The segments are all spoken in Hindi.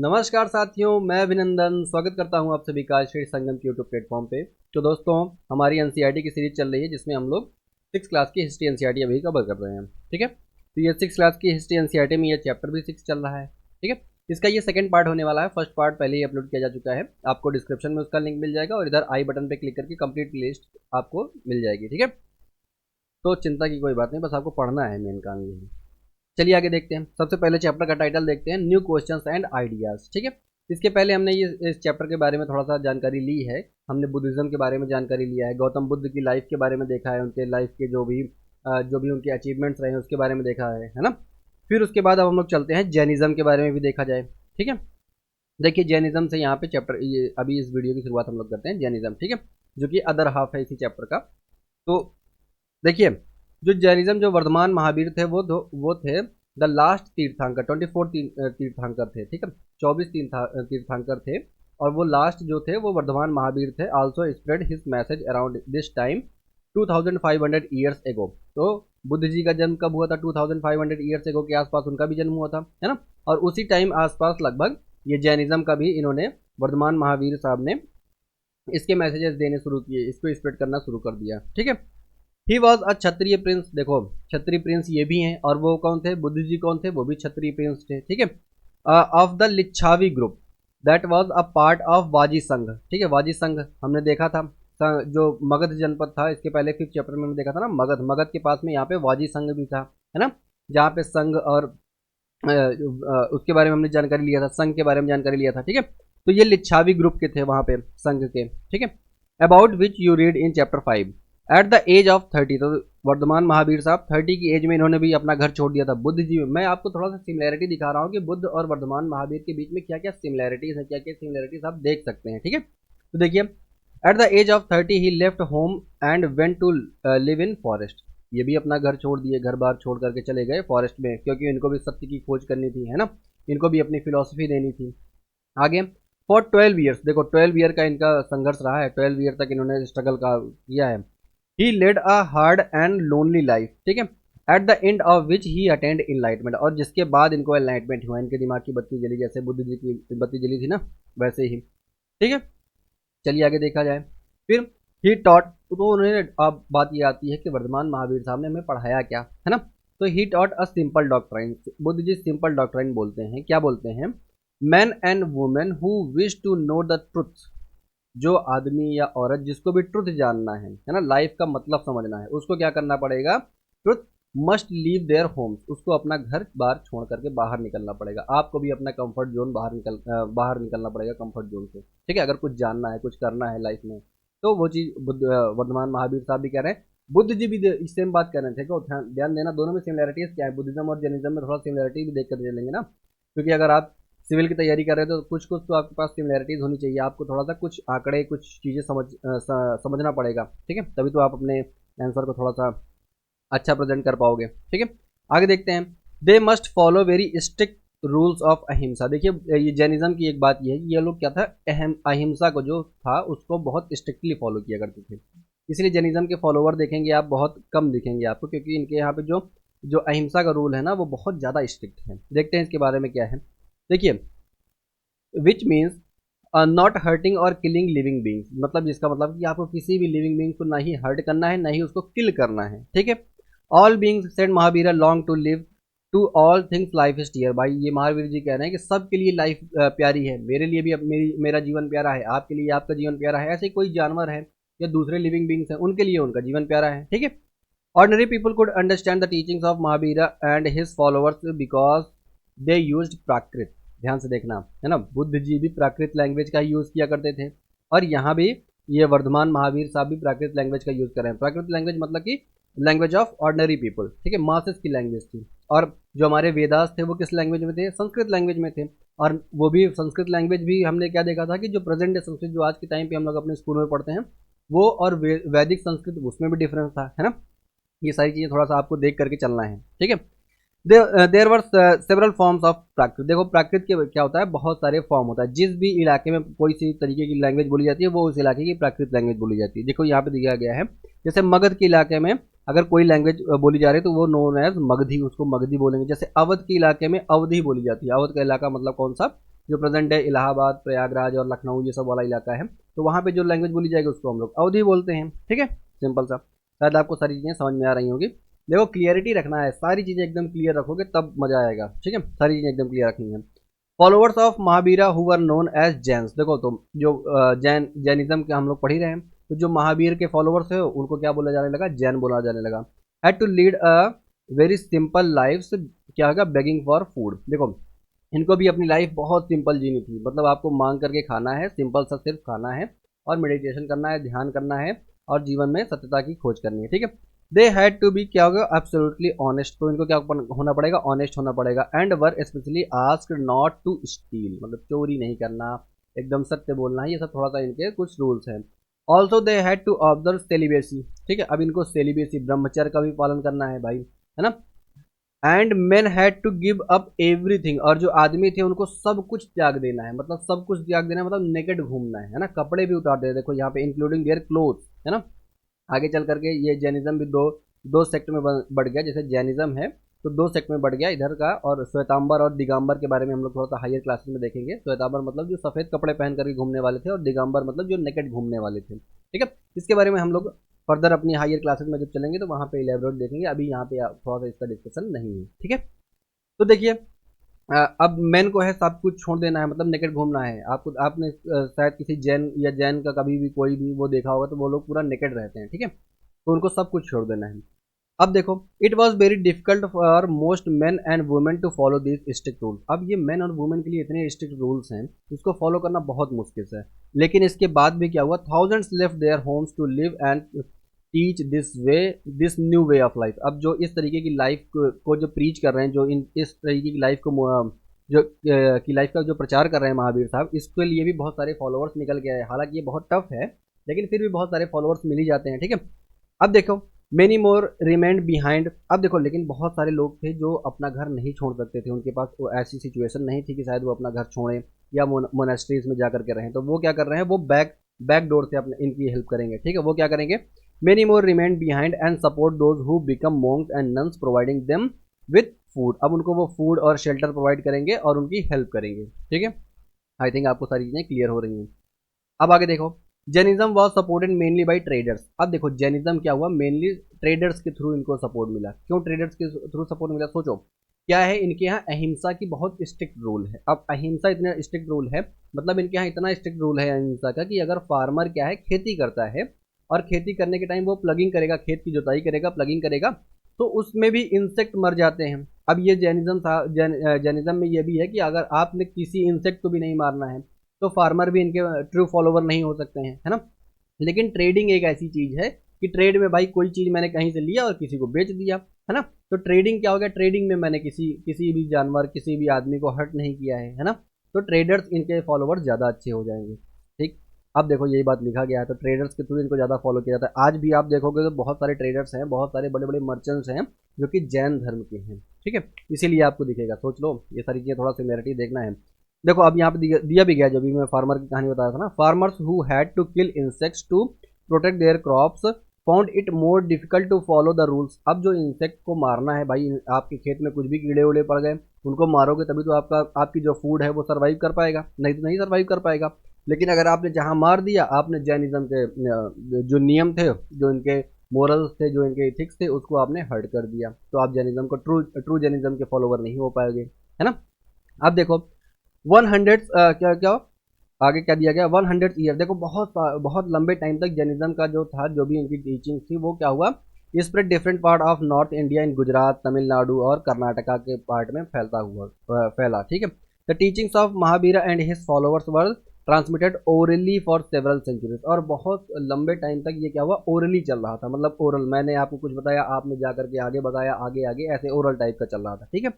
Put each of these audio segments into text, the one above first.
नमस्कार साथियों, मैं अभिनंदन स्वागत करता हूं आप सभी का श्री संगम के यूट्यूब प्लेटफॉर्म पे। तो दोस्तों, हमारी एनसीईआरटी की सीरीज चल रही है जिसमें हम लोग 6 क्लास की हिस्ट्री एनसीईआरटी अभी कवर कर रहे हैं। ठीक है, तो ये 6 क्लास की हिस्ट्री एनसीईआरटी में ये चैप्टर भी 6 चल रहा है। ठीक है, इसका ये सेकंड पार्ट होने वाला है। फर्स्ट पार्ट पहले ही अपलोड किया जा चुका है, आपको डिस्क्रिप्शन में उसका लिंक मिल जाएगा और इधर आई बटन पर क्लिक करके कंप्लीट लिस्ट आपको मिल जाएगी। ठीक है, तो चिंता की कोई बात नहीं, बस आपको पढ़ना है, मेन काम ये है। चलिए आगे देखते हैं। सबसे पहले चैप्टर का टाइटल देखते हैं, न्यू क्वेश्चंस एंड आइडियाज। ठीक है, इसके पहले हमने इस चैप्टर के बारे में थोड़ा सा जानकारी ली है। हमने बुद्धिज्म के बारे में जानकारी लिया है, गौतम बुद्ध की लाइफ के बारे में देखा है, उनके लाइफ के जो भी उनके अचीवमेंट्स रहे हैं उसके बारे में देखा है ना। फिर उसके बाद अब हम लोग चलते हैं जैनिज्म के बारे में भी देखा जाए। ठीक है, देखिए जैनिज्म से यहाँ पे चैप्टर ये अभी इस वीडियो की शुरुआत हम लोग करते हैं जैनिज्म। ठीक है, जो कि अदर हाफ है इसी चैप्टर का। तो देखिए, जो जैनिज्म जो वर्धमान महावीर थे वो थे द लास्ट तीर्थंकर, 24 तीर्थंकर थे। ठीक है, 24 तीर्थंकर थे और वो लास्ट जो थे वो वर्धमान महावीर थे। Also spread his message around this time 2500 years ago. तो बुद्ध जी का जन्म कब हुआ था? 2500 ईयर्स एगो के आसपास उनका भी जन्म हुआ था, है ना। और उसी टाइम आसपास लगभग ये जैनिज्म का भी इन्होंने, वर्धमान महावीर साहब ने इसके मैसेजेस देने शुरू किए, इसको स्प्रेड करना शुरू कर दिया। ठीक है, he was a Kshatriya Prince. देखो, क्षत्रिय प्रिंस ये भी हैं और वो कौन थे? बुद्ध जी कौन थे? वो भी क्षत्रिय प्रिंस थे। ठीक है, of the Licchavi group that was a part of Vajji sangha. ठीक है, वाजी संघ हमने देखा था, जो मगध जनपद था। इसके पहले 5th चैप्टर में हमने देखा था ना, मगध के पास में यहाँ पे वाजी संघ भी था, है ना, जहाँ पे संघ और उसके बारे में हमने जानकारी लिया था, संघ के बारे में जानकारी लिया था। ठीक है, तो ये लिच्छावी ग्रुप के थे वहां पे, संघ के। ठीक है, about which you read in chapter 5 at the age of 30। तो वर्धमान महावीर साहब 30 की एज में इन्होंने भी अपना घर छोड़ दिया था। बुद्ध जी में मैं आपको थोड़ा सा सिमिलैरिटी दिखा रहा हूँ कि बुद्ध और वर्धमान महावीर के बीच में क्या क्या सिमिलैरिटीज है, क्या क्या सिमिलैरिटीज आप देख सकते हैं। ठीक है, तो देखिए, at the age of 30 he left home and went to live in forest. ये भी अपना घर छोड़ दिए, घर बार छोड़ करके चले गए फॉरेस्ट में, क्योंकि इनको भी सत्य की खोज करनी थी, है ना, इनको भी अपनी फिलॉसफी देनी थी। आगे फॉर 12 ईयर्स, देखो 12 ईयर का इनका संघर्ष रहा है, 12 ईयर तक इन्होंने स्ट्रगल का किया है। He led a hard and lonely life. ठीक है, at the end of which he attend enlightenment. और जिसके बाद इनको एनलाइटमेंट हुआ, इनके दिमाग की बत्ती जली, जैसे बुद्ध जी की बत्ती जली थी ना, वैसे ही। ठीक है, चलिए आगे देखा जाए। फिर ही टॉट, तो उन्होंने, अब बात ये आती है कि वर्धमान महावीर साहब ने हमें पढ़ाया क्या, है ना। तो he taught a simple doctrine. Buddha ji simple doctrine बोलते हैं, क्या बोलते हैं? Man and women who wish to know the truth. जो आदमी या औरत जिसको भी ट्रुथ जानना है ना, लाइफ का मतलब समझना है, उसको क्या करना पड़ेगा? Truth must leave their homes. उसको अपना घर बार छोड़ करके बाहर निकलना पड़ेगा। आपको भी अपना कंफर्ट जोन बाहर निकलना पड़ेगा, कंफर्ट जोन से। ठीक है, अगर कुछ जानना है, कुछ करना है लाइफ में, तो वो चीज़ वर्धमान महावीर साहब भी कह रहे हैं, बुद्ध जी भी सेम बात कर रहे थे। कि ध्यान देना, दोनों में सिमिलैरिटीज क्या है, बुद्धिज्म और जैनिज्म में थोड़ा सिमिलैरिटी भी देख कर चलेंगे ना, क्योंकि अगर आप सिविल की तैयारी कर रहे हो तो कुछ कुछ तो आपके पास सिमिलैरिटीज होनी चाहिए। आपको थोड़ा सा कुछ आंकड़े, कुछ चीज़ें समझना पड़ेगा। ठीक है, तभी तो आप अपने आंसर को थोड़ा सा अच्छा प्रेजेंट कर पाओगे। ठीक है, आगे देखते हैं। They must follow very strict rules of अहिंसा। देखिए, ये जैनिज्म की एक बात ये है कि ये लोग क्या था, अहिंसा को जो था उसको बहुत स्ट्रिक्टली फॉलो किया करते थे। इसलिए जैनिज्म के फॉलोवर देखेंगे आप, बहुत कम दिखेंगे आपको, क्योंकि इनके यहाँ पे जो जो अहिंसा का रूल है ना, वो बहुत ज़्यादा स्ट्रिक्ट है। देखते हैं इसके बारे में क्या है। देखिए, विच मीन्स नॉट हर्टिंग और किलिंग लिविंग बींग्स। मतलब जिसका मतलब कि आपको किसी भी लिविंग बींग को ना ही हर्ट करना है, ना ही उसको किल करना है। ठीक है, all beings said Mahavir long to live, to all things life is dear. भाई ये महावीर जी कह रहे हैं कि सबके लिए लाइफ प्यारी है, मेरे लिए भी मेरा जीवन प्यारा है, आपके लिए आपका जीवन प्यारा है। ऐसे कोई जानवर है या दूसरे लिविंग बींग्स हैं, उनके लिए उनका जीवन प्यारा है। ठीक है, ordinary people could understand the teachings of Mahavir and his followers because they used Prakrit. ध्यान से देखना, है ना, बुद्ध जी भी प्राकृत लैंग्वेज का यूज़ किया करते थे, और यहाँ भी ये वर्धमान महावीर साहब भी प्राकृत लैंग्वेज का यूज़ कर रहे हैं। प्राकृत लैंग्वेज मतलब कि लैंग्वेज ऑफ ऑर्डिनरी पीपल। ठीक है, मासेस की लैंग्वेज थी। और जो हमारे वेदास थे वो किस लैंग्वेज में थे? संस्कृत लैंग्वेज में थे। और वो भी संस्कृत लैंग्वेज भी हमने क्या देखा था कि जो प्रेजेंट डे संस्कृत जो आज के टाइम पे हम लोग अपने स्कूल में पढ़ते हैं, वो और वैदिक संस्कृत, उसमें भी डिफरेंस था, है ना। ये सारी चीज़ें थोड़ा सा आपको देख करके चलना है। ठीक है, देर वर सेवरल फॉर्म्स ऑफ प्राकृत। देखो, प्राकृत के क्या होता है, बहुत सारे फॉर्म होता है। जिस भी इलाके में कोई सी तरीके की लैंग्वेज बोली जाती है, वो उस इलाके की प्राकृत लैंग्वेज बोली जाती है। देखो यहाँ पे दिया गया है, जैसे मगध के इलाके में अगर कोई लैंग्वेज बोली जा रही है तो वो नोन एज मगधी, उसको मगधी बोलेंगे। जैसे अवध के इलाके में अवधी बोली जाती है। अवध का इलाका मतलब कौन सा? जो प्रेजेंट है इलाहाबाद, प्रयागराज और लखनऊ, ये सब वाला इलाका है, तो वहाँ पे जो लैंग्वेज बोली जाएगी उसको हम लोग अवधी बोलते हैं। ठीक है, सिंपल सा। शायद आपको सारी चीज़ें समझ में आ रही होंगी। देखो क्लियरिटी रखना है, सारी चीज़ें एकदम क्लियर रखोगे तब मजा आएगा। ठीक है, सारी चीज़ें एकदम क्लियर रखनी है। Followers of Mahavira who were known as Jains, देखो तो जो जैनिज्म के हम लोग पढ़ ही रहे हैं, तो जो महावीर के फॉलोअर्स है उनको क्या बोला जाने लगा, जैन बोला जाने लगा। Had to lead a very simple life, क्या होगा, बेगिंग फॉर फूड। देखो इनको भी अपनी लाइफ बहुत सिंपल जीनी थी, मतलब आपको मांग करके खाना है, सिंपल सा सिर्फ खाना है और मेडिटेशन करना है, ध्यान करना है और जीवन में सत्यता की खोज करनी है। ठीक है, दे हैड टू बी, क्या होगा, एब्सोल्युटली ऑनेस्ट, तो इनको क्या होना पड़ेगा, ऑनेस्ट होना पड़ेगा। And were specially asked not to steal, मतलब चोरी नहीं करना, एकदम सत्य बोलना है, ये सब थोड़ा सा इनके कुछ रूल्स हैं। Also they had to observe celibacy, ठीक है, अब इनको सेलिबेसी ब्रह्मचर्य का भी पालन करना है भाई, है ना। And men had to give up everything, और जो आदमी थे उनको सब कुछ त्याग देना है, मतलब सब कुछ त्याग देना है, मतलब नेकेड घूमना है ना, कपड़े भी उतार दे, देखो यहाँ पे इंक्लूडिंग देयर क्लोथ, है ना। आगे चल करके ये जैनिज्म भी दो दो सेक्ट में बढ़ गया, जैसे जैनिज्म है तो दो सेक्ट में बढ़ गया इधर का, और श्वेतांबर और दिगंबर के बारे में हम लोग थोड़ा सा हायर क्लासेस में देखेंगे। श्वेतांबर मतलब जो सफ़ेद कपड़े पहन करके घूमने वाले थे, और दिगंबर मतलब जो नेकेड घूमने वाले थे। ठीक है, इसके बारे में हम लोग फर्दर अपनी हायर क्लासेस में जब चलेंगे तो वहाँ पे इलेबोरेट देखेंगे, अभी यहाँ पे थोड़ा सा इसका डिस्कशन नहीं है। ठीक है, तो देखिए अब मैन को है सब कुछ छोड़ देना है, मतलब नेकेड घूमना है। आपको आपने शायद किसी जैन या जैन का कभी भी कोई भी वो देखा होगा, तो वो लोग पूरा नेकेड रहते हैं। ठीक है, तो उनको सब कुछ छोड़ देना है। अब देखो it was very difficult for most man and women to follow this strict rule. अब ये मैन और वुमेन के लिए इतने स्ट्रिक्ट रूल्स हैं, इसको फॉलो करना बहुत मुश्किल है। लेकिन इसके बाद भी क्या हुआ, thousands left their homes to live and teach this new way of life. अब जो इस तरीके की लाइफ को जो प्रीच कर रहे हैं, जो इस तरीके की लाइफ को जो की लाइफ का जो प्रचार कर रहे हैं महावीर साहब, इसके लिए भी बहुत सारे फॉलोअर्स निकल के आए। हालांकि ये बहुत टफ है, लेकिन फिर भी बहुत सारे फॉलोअर्स मिल ही जाते हैं। ठीक है, अब देखो मेनी मोर रिमेंड बिहाइंड। अब देखो लेकिन बहुत सारे लोग थे जो अपना घर नहीं छोड़ सकते थे, उनके पास वो ऐसी सिचुएशन नहीं थी कि शायद वो अपना घर छोड़ें या मोनेस्ट्रीज में जा करके रहें, तो वो क्या कर रहे हैं, वो बैक डोर से अपने इनकी हेल्प करेंगे। ठीक है, वो क्या करेंगे, many more remained behind and support those who become monks and nuns providing them with food. अब उनको वो फूड और शेल्टर प्रोवाइड करेंगे और उनकी हेल्प करेंगे। ठीक है, आई थिंक आपको सारी चीज़ें क्लियर हो रही हैं। अब आगे देखो, Jainism was supported mainly by traders. अब देखो जैनिज्म क्या हुआ, मेनली ट्रेडर्स के थ्रू इनको सपोर्ट मिला। क्यों ट्रेडर्स के थ्रू सपोर्ट मिला, सोचो क्या है, इनके यहाँ अहिंसा की बहुत स्ट्रिक्ट रूल है। अब अहिंसा इतना स्ट्रिक्ट रूल है, मतलब इनके यहाँ इतना स्ट्रिक्ट रूल है अहिंसा का, कि अगर फार्मर क्या है, खेती करता है और खेती करने के टाइम वो प्लगिंग करेगा, खेत की जुताई करेगा, प्लगिंग करेगा, तो उसमें भी इंसेक्ट मर जाते हैं। अब ये जैनिज्म में ये भी है कि अगर आपने किसी इंसेक्ट को भी नहीं मारना है, तो फार्मर भी इनके ट्रू फॉलोवर नहीं हो सकते हैं, है ना। लेकिन ट्रेडिंग एक ऐसी चीज है कि ट्रेड में भाई कोई चीज मैंने कहीं से लिया और किसी को बेच दिया, है ना। तो ट्रेडिंग क्या हो गया, ट्रेडिंग में मैंने किसी भी जानवर, किसी भी आदमी को हर्ट नहीं किया है ना। तो ट्रेडर्स इनके फॉलोवर्स ज़्यादा अच्छे हो जाएंगे। ठीक, अब देखो यही बात लिखा गया है, तो ट्रेडर्स के थ्रू इनको ज़्यादा फॉलो किया जाता है। आज भी आप देखोगे तो बहुत सारे ट्रेडर्स हैं, बहुत सारे बड़े बड़े मर्चेंट्स हैं जो कि जैन धर्म के हैं। ठीक है, इसीलिए आपको दिखेगा, सोच लो ये सारी चीज़ें, थोड़ा सिमिलरिटी देखना है। देखो अब यहाँ पे दिया भी गया, जब भी मैं फार्मर की कहानी बताया था ना, farmers who had to kill insects to protect their crops found it more difficult to follow the rules. अब जो इंसेक्ट को मारना है भाई, आपके खेत में कुछ भी कीड़े उड़े पड़ गए, उनको मारोगे तभी तो आपकी जो फूड है वो सर्वाइव कर पाएगा, नहीं तो नहीं सर्वाइव कर पाएगा। लेकिन अगर आपने जहाँ मार दिया, आपने जैनिज्म के जो नियम थे, जो इनके मोरल्स थे, जो इनके इथिक्स थे, उसको आपने हर्ट कर दिया, तो आप जैनिज्म को ट्रू जैनिज्म के फॉलोवर नहीं हो पाएंगे, है ना। अब देखो 100 क्या क्या आगे क्या दिया गया, 100 ईयर। देखो बहुत लंबे टाइम तक जैनिज्म का जो था, जो भी इनकी टीचिंग थी, वो क्या हुआ, spread different part of north India, in Gujarat, Tamil Nadu और कर्नाटका के पार्ट में फैला। ठीक है, the teachings of Mahavira and his followers were transmitted orally for several centuries. और बहुत लंबे टाइम तक ये क्या हुआ, ओरली चल रहा था, मतलब ओरल, मैंने आपको कुछ बताया, आपने जाकर के आगे बताया, आगे आगे ऐसे ओरल टाइप का चल रहा था। ठीक है,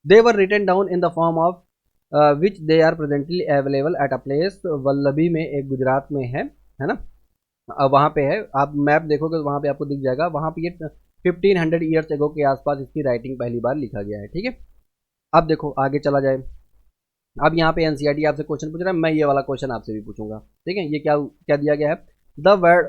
they were written down in the form of which they are presently available at a place, Valabhi में, एक गुजरात में है ना। वहाँ पे है, आप मैप देखोगे तो वहाँ पे आपको दिख जाएगा, वहाँ पे ये 1500 ईयर्स एगो के आसपास इसकी राइटिंग पहली बार लिखा गया है। ठीक है, अब देखो आगे चला जाए। अब यहाँ पे एनसीईआरटी आपसे क्वेश्चन पूछ रहा है, मैं ये वाला क्वेश्चन आपसे भी पूछूंगा। ठीक है, ये क्या क्या दिया गया है, the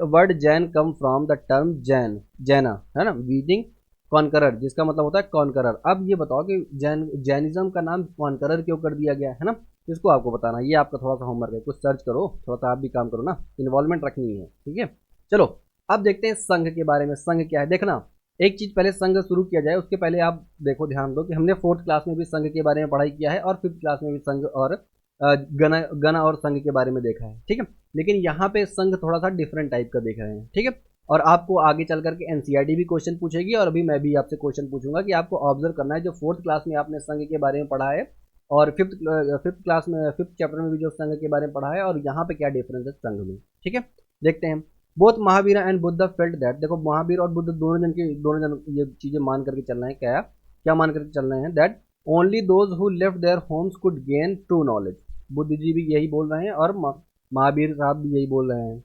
word Jain come from the term जैना, है ना, मीनिंग कॉन्करर, जिसका मतलब होता है कॉन्करर। अब ये बताओ कि जैनिज्म का नाम कॉन्करर क्यों कर दिया गया है ना। इसको आपको बताना, ये आपका थोड़ा सा होमवर्क है, कुछ सर्च करो, थोड़ा सा आप भी काम करो ना, इन्वॉल्वमेंट रखनी है, ठीक है। चलो अब देखते हैं संघ के बारे में। संघ क्या है, देखना एक चीज पहले संघ शुरू किया जाए उसके पहले आप देखो, ध्यान दो कि हमने 4th क्लास में भी संघ के बारे में पढ़ाई किया है और 5th क्लास में भी संघ और गण और संघ के बारे में देखा है, ठीक है। लेकिन यहाँ पे संघ थोड़ा सा डिफरेंट टाइप का देख रहे हैं, ठीक है। और आपको आगे चल करके एनसीईआरटी भी क्वेश्चन पूछेगी और अभी मैं भी आपसे क्वेश्चन पूछूंगा कि आपको ऑब्जर्व करना है जो 4th क्लास में आपने संघ के बारे में पढ़ा है और फिफ्थ क्लास में 5th चैप्टर में भी जो संघ के बारे में पढ़ा है और यहाँ पे क्या डिफरेंस है संघ में, ठीक है। देखते हैं। Both Mahavir and Buddha felt that, देखो महावीर और बुद्ध दोनों जन ये चीजें मान करके चलना है, क्या क्या मान करके चलना है, that only those who left their homes could gain true knowledge. Buddha ji भी यही बोल रहे हैं और महावीर साहब भी यही बोल रहे हैं।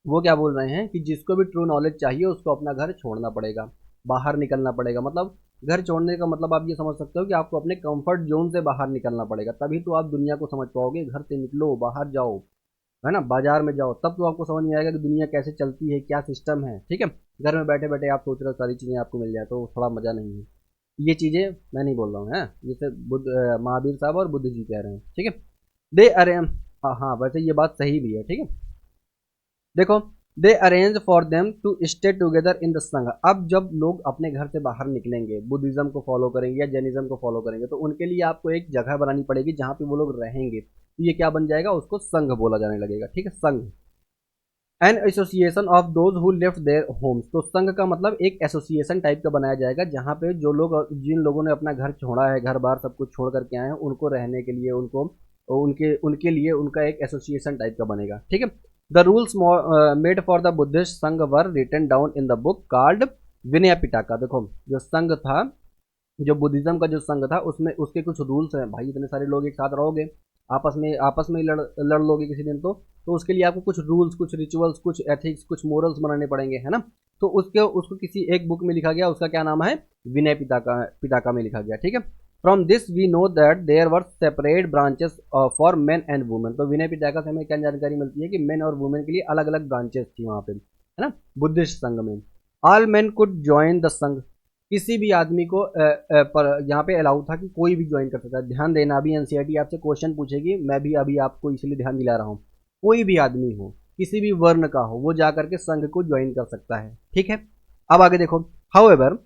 वो क्या बोल रहे हैं कि जिसको भी ट्रू नॉलेज चाहिए उसको अपना घर छोड़ना पड़ेगा, बाहर निकलना पड़ेगा। मतलब घर छोड़ने का मतलब आप ये समझ सकते हो कि आपको अपने कंफर्ट जोन से बाहर निकलना पड़ेगा, तभी तो आप दुनिया को समझ पाओगे। घर से निकलो, बाहर जाओ, है ना, बाजार में जाओ, तब तो आपको समझ में आएगा कि दुनिया कैसे चलती है, क्या सिस्टम है, ठीक है। घर में बैठे बैठे आप सोच रहे हो सारी चीज़ें आपको मिल जाए तो थोड़ा मज़ा नहीं है। ये चीज़ें मैं नहीं बोल रहा हूँ, है जैसे महावीर साहब और बुद्ध जी कह रहे हैं, ठीक है। दे अरे हाँ हाँ, वैसे ये बात सही भी है, ठीक है। देखो, they arrange for them to stay together in the sangha. अब जब लोग अपने घर से बाहर निकलेंगे, बुद्धिज्म को फॉलो करेंगे या जैनिज्म को फॉलो करेंगे, तो उनके लिए आपको एक जगह बनानी पड़ेगी जहाँ पे वो लोग रहेंगे। तो ये क्या बन जाएगा, उसको संघ बोला जाने लगेगा, ठीक है, संघ। An association of those who left their Holmes, तो संघ का मतलब एक एसोसिएशन टाइप का बनाया जाएगा जहाँ पे जो लोग, जिन लोगों ने अपना घर छोड़ा है, घर बार सब कुछ छोड़ करके आए हैं, उनको रहने के लिए, उनको उनके उनके लिए उनका एक एसोसिएशन टाइप का बनेगा, ठीक है। The rules made for the Buddhist sangha were written down in the book called Vinaya Pitaka. देखो जो संघ था, जो बुद्धिज्म का जो संघ था, उसमें उसके कुछ रूल्स हैं भाई। इतने सारे लोग एक साथ रहोगे, आपस में लड़ लोगे किसी दिन, तो उसके लिए आपको कुछ रूल्स, कुछ रिचुअल्स, कुछ एथिक्स, कुछ मोरल्स बनाने पड़ेंगे, है ना। तो उसको किसी एक बुक में लिखा गया, उसका क्या नाम है, विनय पिटका में लिखा गया, ठीक है। From this we know that there were separate branches for men and women. तो विनय पिटका से हमें क्या जानकारी मिलती है कि मेन और वुमेन के लिए अलग अलग ब्रांचेस थी वहाँ पे, है ना, बुद्धिस्ट संघ में। All main could join the संघ, किसी भी आदमी को पर यहाँ पे अलाउ था कि कोई भी ज्वाइन कर सकता है। ध्यान देना, अभी एनसीईआरटी आपसे क्वेश्चन पूछेगी, मैं भी अभी आपको इसलिए ध्यान दिला रहा हूँ। कोई भी आदमी हो, किसी भी वर्ण का हो, वो जा करके संघ को ज्वाइन कर सकता है, ठीक है। अब आगे देखो, हाउएवर,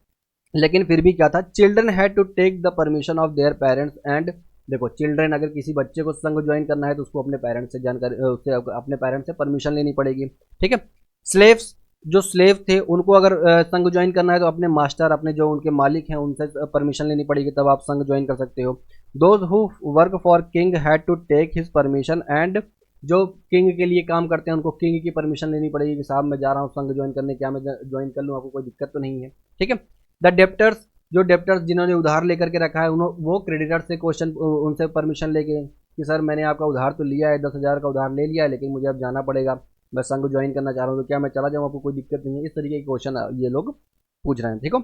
लेकिन फिर भी क्या था, children had to take the permission of their parents and, देखो चिल्ड्रन, अगर किसी बच्चे को संघ ज्वाइन करना है तो उसको अपने पेरेंट्स से जानकारी, उससे अपने पेरेंट्स से परमिशन लेनी पड़ेगी, ठीक है। स्लेव्स, जो स्लेव थे उनको अगर संघ ज्वाइन करना है तो अपने मास्टर, अपने जो उनके मालिक हैं उनसे परमिशन लेनी पड़ेगी, तब आप संघ ज्वाइन कर सकते हो। Those who work for king had to take his permission and, जो किंग के लिए काम करते हैं उनको किंग की परमिशन लेनी पड़ेगी कि साहब मैं जा रहा हूँ संघ ज्वाइन करने, क्या मैं ज्वाइन कर लूँ, आपको कोई दिक्कत तो नहीं है, ठीक है। द डेप्टर्स, जो डेप्टर्स जिन्होंने उधार लेकर के रखा है, वो क्रेडिटर से क्वेश्चन, उनसे परमिशन लेके कि सर मैंने आपका उधार तो लिया है, 10,000 का उधार ले लिया है, लेकिन मुझे अब जाना पड़ेगा, मैं संघ ज्वाइन करना चाह रहा हूँ, तो क्या मैं चला जाऊँ, आपको कोई दिक्कत नहीं है। इस तरीके के क्वेश्चन ये लोग पूछ रहे हैं, ठीक है।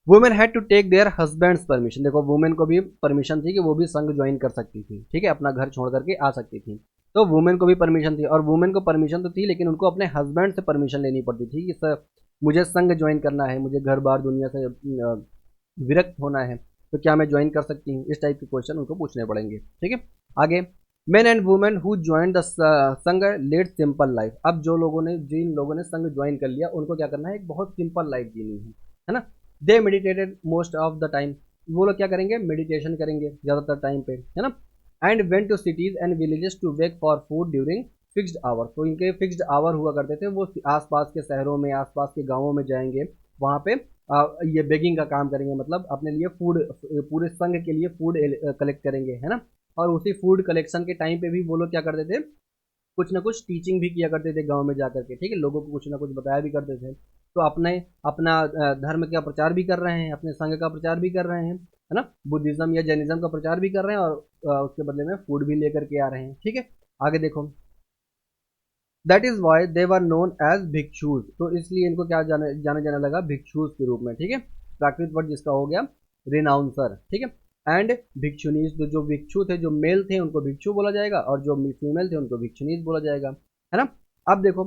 Women had to take their husbands permission, देखो वुमेन को भी परमिशन थी कि वो भी संघ ज्वाइन कर सकती थी, ठीक है, अपना घर छोड़ करके आ सकती थी। तो वुमेन को भी परमिशन थी, और वुमेन को परमिशन तो थी लेकिन उनको अपने हस्बैंड से परमिशन लेनी पड़ती थी कि सर मुझे संघ ज्वाइन करना है, मुझे घर बार दुनिया से विरक्त होना है, तो क्या मैं ज्वाइन कर सकती हूँ। इस टाइप के क्वेश्चन उनको पूछने पड़ेंगे, ठीक है। आगे, main and women who join the संघ लेड सिंपल लाइफ। अब जिन लोगों ने संघ ज्वाइन कर लिया उनको क्या करना है, एक बहुत सिंपल लाइफ जीनी है ना। They meditated most of the time, वो लोग क्या करेंगे, मेडिटेशन करेंगे ज़्यादातर टाइम पे, है ना। And went to cities and villages to beg for food during fixed hour, तो इनके फिक्स्ड आवर हुआ करते थे, वो आसपास के शहरों में, आसपास के गाँवों में जाएंगे, वहाँ पे ये बेगिंग का काम करेंगे, मतलब अपने लिए फूड, पूरे संघ के लिए फूड कलेक्ट करेंगे, है ना। और उसी फूड कलेक्शन के टाइम पे भी वो लोग क्या करते थे, कुछ ना कुछ टीचिंग भी किया करते थे गांव में जा करके, ठीक है, लोगों को कुछ ना कुछ बताया भी करते थे। तो अपना धर्म का प्रचार भी कर रहे हैं, अपने संघ का प्रचार भी कर रहे हैं, है ना, बुद्धिज्म या जैनिज्म का प्रचार भी कर रहे हैं, और उसके बदले में फूड भी लेकर के आ रहे हैं, ठीक है। आगे देखो, that is why they were known as bhikshus, तो इसलिए इनको क्या जाने लगा, भिक्षुज के रूप में, ठीक है। प्राकृत वर्ड जिसका हो गया रिनाउंसर, ठीक है। एंड भिक्षुनीज, तो जो भिक्षु थे, जो मेल थे उनको भिक्षु बोला जाएगा, और जो फीमेल थे उनको भिक्षुनीज बोला जाएगा, है ना। अब देखो,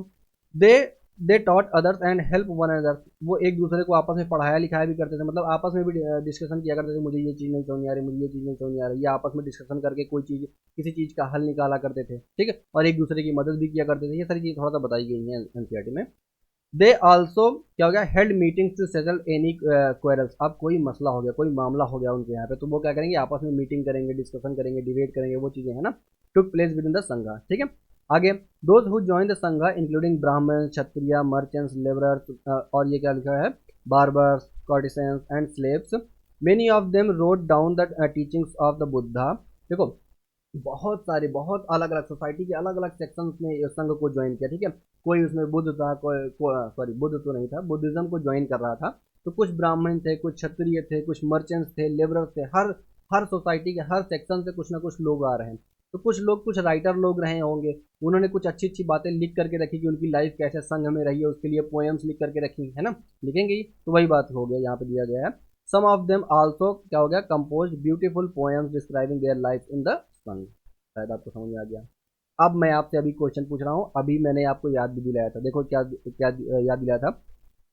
they they taught others and help one others, वो एक दूसरे को आपस में पढ़ाया लिखाया भी करते थे, मतलब आपस में भी डिस्कशन किया करते थे, मुझे ये चीज़ नहीं समझ आ रही, मुझे ये चीज़ नहीं समझ आ रही, ये आपस में डिस्कशन करके कोई चीज़, किसी चीज़ का हल निकाला करते थे, ठीक है, और एक दूसरे की मदद भी किया करते थे। ये सारी चीज़ थोड़ा सा बताई गई है एनसीईआरटी में। दे आल्सो क्या हो गया, held meetings to settle any quarrels, अब कोई मसला हो गया, कोई मामला हो गया उनके यहाँ पे, तो वो क्या करेंगे, आपस में मीटिंग करेंगे, डिस्कशन करेंगे, डिबेट करेंगे, वो चीज़ें है ना, took place within the sangha, ठीक है। आगे, those who join the sangha including Brahman, Kshatriya, merchants, labourers, और ये क्या लिखा है, barbers, courtesans and slaves, many of them wrote down the teachings of the Buddha. देखो, बहुत सारे, बहुत अलग अलग सोसाइटी के अलग अलग सेक्शंस ने इस संघ को ज्वाइन किया, ठीक है। कोई उसमें बुद्ध था, कोई सॉरी बुद्ध तो नहीं था, बुद्धिज्म को ज्वाइन कर रहा था, तो कुछ ब्राह्मण थे, कुछ क्षत्रिय थे, कुछ मर्चेंट्स थे, लेबरर्स थे, हर हर सोसाइटी के हर सेक्शन से कुछ ना कुछ लोग आ रहे हैं। तो कुछ लोग, कुछ राइटर लोग रहे होंगे, उन्होंने कुछ अच्छी अच्छी बातें लिख करके रखी कि उनकी लाइफ कैसे संघ में रही है, उसके लिए पोएम्स लिख करके रखी है ना, लिखेंगे ही, तो वही बात हो गया, यहाँ पे दिया गया है। सम ऑफ देम आल्सो क्या हो गया, compose beautiful poems describing there life in the संघ। शायद आपको समझ में आ गया। अब मैं आपसे अभी क्वेश्चन पूछ रहा हूँ, अभी मैंने आपको याद भी दिलाया था, देखो क्या क्या याद दिलाया था।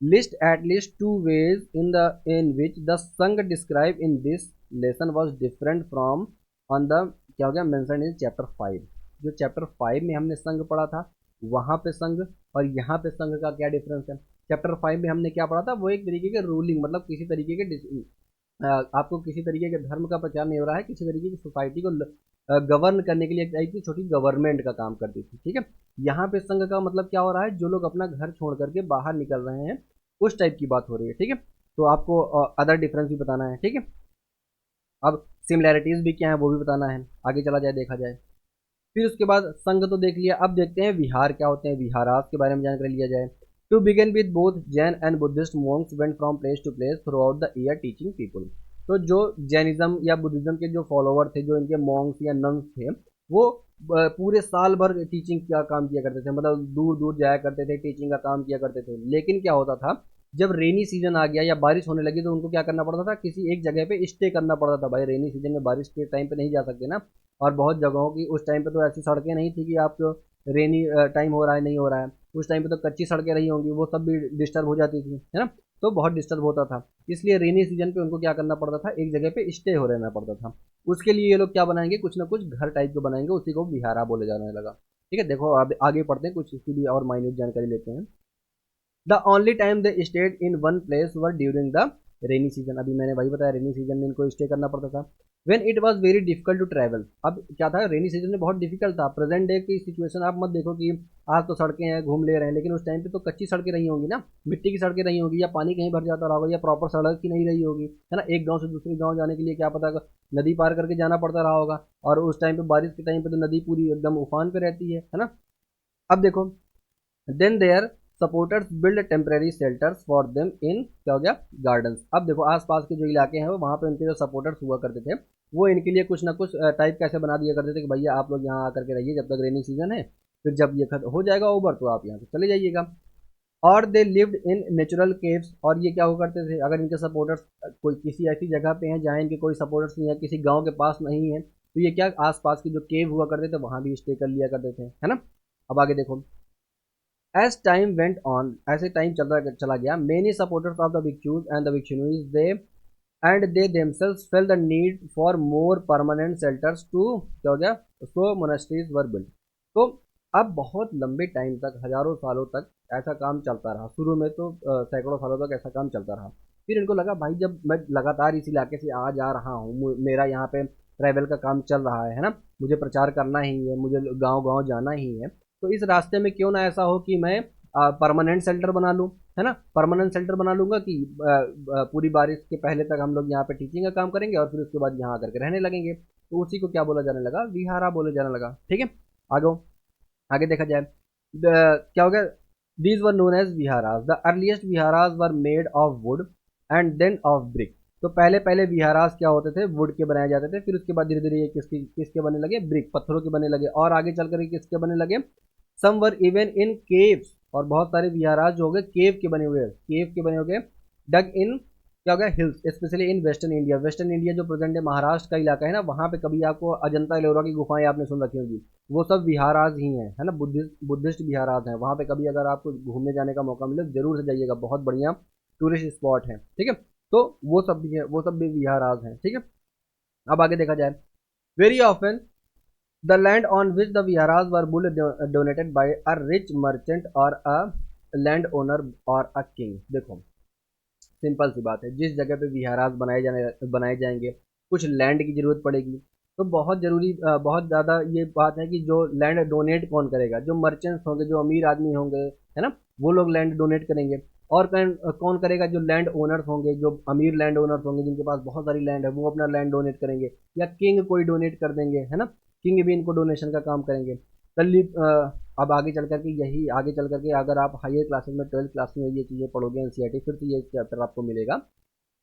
List at least two ways in which the sangha describe in this lesson was different from on the क्या हो गया मेंशन इन चैप्टर 5। जो चैप्टर 5 में हमने संघ पढ़ा था, वहां पे संघ और यहाँ पे संघ का क्या डिफरेंस है। चैप्टर 5 में हमने क्या पढ़ा था, वो एक तरीके के रूलिंग, मतलब किसी तरीके के आपको किसी तरीके के धर्म का प्रचार नहीं हो रहा है, किसी तरीके की सोसाइटी को गवर्न करने के लिए एक टाइप की छोटी गवर्नमेंट का काम करती थी, ठीक है। यहाँ पे संघ का मतलब क्या हो रहा है, जो लोग अपना घर छोड़ करके बाहर निकल रहे हैं, उस टाइप की बात हो रही है, ठीक है। तो आपको अदर डिफरेंस भी बताना है, ठीक है। अब सिमिलैरिटीज भी क्या है वो भी बताना है, आगे चला जाए देखा जाए। फिर उसके बाद संघ तो देख लिया, अब देखते हैं विहार क्या होते हैं, विहारास के बारे में जानकारी लिया जाए। To begin with both Jain and Buddhist monks went from place to place throughout the year teaching people. तो जो जैनिज्म या बुद्धिज्म के जो फॉलोवर थे, जो इनके मॉन्क्स या नन्स थे, वो पूरे साल भर टीचिंग का काम किया करते थे, मतलब दूर दूर जाया करते थे, टीचिंग का काम किया करते थे। लेकिन क्या होता था, जब रेनी सीजन आ गया या बारिश होने लगी, तो उनको क्या करना पड़ता था, किसी एक जगह पे स्टे करना पड़ता था। भाई रेनी सीजन में बारिश के टाइम पे नहीं जा सकते ना, और बहुत जगहों की उस टाइम पे तो ऐसी सड़कें नहीं थी कि आप रेनी टाइम हो रहा है नहीं हो रहा है, उस टाइम पे तो कच्ची सड़कें रही होंगी, वो सब भी डिस्टर्ब हो जाती थी, है ना, तो बहुत डिस्टर्ब होता था। इसलिए रेनी सीजन पे उनको क्या करना पड़ता था, एक जगह पे स्टे हो रहना पड़ता था। उसके लिए ये लोग क्या बनाएंगे, कुछ ना कुछ घर टाइप के बनाएंगे, उसी को विहारा बोले जाने लगा, ठीक है। देखो अब आगे पढ़ते हैं, कुछ इसकी भी और माइन्यूट जानकारी लेते हैं। The only time they stayed in one place were during the rainy season. अभी मैंने वही बताया, रेनी सीजन में इनको स्टे करना पड़ता था। When it was very difficult to travel, अब क्या था, रेनी सीजन में बहुत डिफिकल्ट था। प्रेजेंट डे की सिचुएशन आप मत देखो कि आज तो सड़कें हैं, घूम ले रहे हैं, लेकिन उस टाइम पे तो कच्ची सड़कें रही होंगी ना, मिट्टी की सड़कें रही होंगी, या पानी कहीं भर जाता रहा होगा, या प्रॉपर सड़क ही नहीं रही होगी, है ना। एक गांव से दूसरे गांव जाने के लिए क्या पता नदी पार करके जाना पड़ता रहा होगा, और उस टाइम पे बारिश के टाइम पे तो नदी पूरी एकदम उफान पे रहती है ना। अब देखो, then their supporters build temporary shelters for them in क्या हो गया गार्डन्स। अब देखो आसपास के जो इलाके हैं, वहाँ पे उनके जो सपोर्टर्स हुआ करते थे, वो इनके लिए कुछ ना कुछ टाइप कैसे बना दिया करते थे कि भैया आप लोग यहाँ आकर के रहिए जब तक रेनी सीजन है, फिर जब ये खत्म हो जाएगा ओवर तो आप यहाँ से चले जाइएगा। और they lived in natural caves, और ये क्या हुआ करते थे, अगर इनके सपोर्टर्स कोई किसी ऐसी जगह पे हैं जहाँ इनके कोई सपोर्टर्स नहीं है, किसी गाँव के पास नहीं है, तो ये क्या आसपास की जो केव हुआ करते थे वहाँ भी स्टे कर लिया करते थे, है ना। अब आगे देखो, एज टाइम वेंट ऑन, ऐसे टाइम चला गया, many supporters of the bhikshus and the bhikshunis they themselves felt the need for more permanent shelters to क्या हो गया, सो मोनास्ट्रीज वर बिल्ट। तो अब बहुत लंबे टाइम तक, हजारों सालों तक ऐसा काम चलता रहा। शुरू में तो सैकड़ों सालों तक ऐसा काम चलता रहा। फिर इनको लगा भाई जब मैं लगातार इस इलाके से आ जा रहा हूँ, मेरा यहाँ पे ट्रैवल का काम चल रहा है ना, मुझे प्रचार करना ही है, मुझे गाँव गाँव जाना ही है, तो इस रास्ते में क्यों ना ऐसा हो कि मैं परमानेंट शेल्टर बना लूँ, है ना। परमानेंट शेल्टर बना लूंगा कि पूरी बारिश के पहले तक हम लोग यहाँ पे टीचिंग का काम करेंगे, और फिर उसके बाद यहाँ आकर के रहने लगेंगे। तो उसी को क्या बोला जाने लगा, विहारा बोले जाने लगा, ठीक है। आगे आगे देखा जाए, क्या हो गया, these were known as viharas. The earliest viharas were made of wood and then of brick. तो पहले पहले विहारास क्या होते थे, वुड के बनाए जाते थे, फिर उसके बाद धीरे धीरे ये किसके बने लगे, ब्रिक, पत्थरों के बने लगे, और आगे चल कर किसके बने लगे, सम वर इवन इन केव्स, और बहुत सारे विहारास जो हो गए केव के बने हुए, केव के बने हो गए, डग इन क्या हो गया, hills, specially in western India. Western India जो प्रेजेंट है महाराष्ट्र का इलाका है ना, वहाँ पे कभी आपको अजंता एलोरा की गुफाएं आपने सुन रखी होंगी, वो सब विहाराज ही हैं, है ना, बुद्धिस्ट विहाराज हैं। वहाँ पे कभी अगर आपको घूमने जाने का मौका मिले जरूर से जाइएगा, बहुत बढ़िया टूरिस्ट स्पॉट है, ठीक है। तो वो सब भी है, वो सब भी विहाराज हैं, ठीक है। अब आगे देखा जाए, very often the land on which the viharas were bull donated bye a rich merchant और अ लैंड ओनर और अ किंग। देखो सिंपल सी बात है, जिस जगह पे विहारास बनाए जाएंगे, कुछ लैंड की जरूरत पड़ेगी। तो बहुत जरूरी बहुत ज़्यादा ये बात है कि जो लैंड डोनेट कौन करेगा, जो मर्चेंट्स होंगे, जो अमीर आदमी होंगे, है ना, वो लोग लैंड डोनेट करेंगे। और कौन करेगा, जो लैंड ओनर्स होंगे, जो अमीर लैंड ओनर्स होंगे, जिनके पास बहुत सारी लैंड है, वो अपना लैंड डोनेट करेंगे, या किंग कोई डोनेट कर देंगे, है ना, किंग भी इनको डोनेशन का काम करेंगे। कल अब आगे चल करके यही आगे चल करके अगर आप हायर क्लासेस में 12th क्लास में ये चीज़ें पढ़ोगे एनसीईआरटी, फिर तो ये चैप्टर आपको मिलेगा।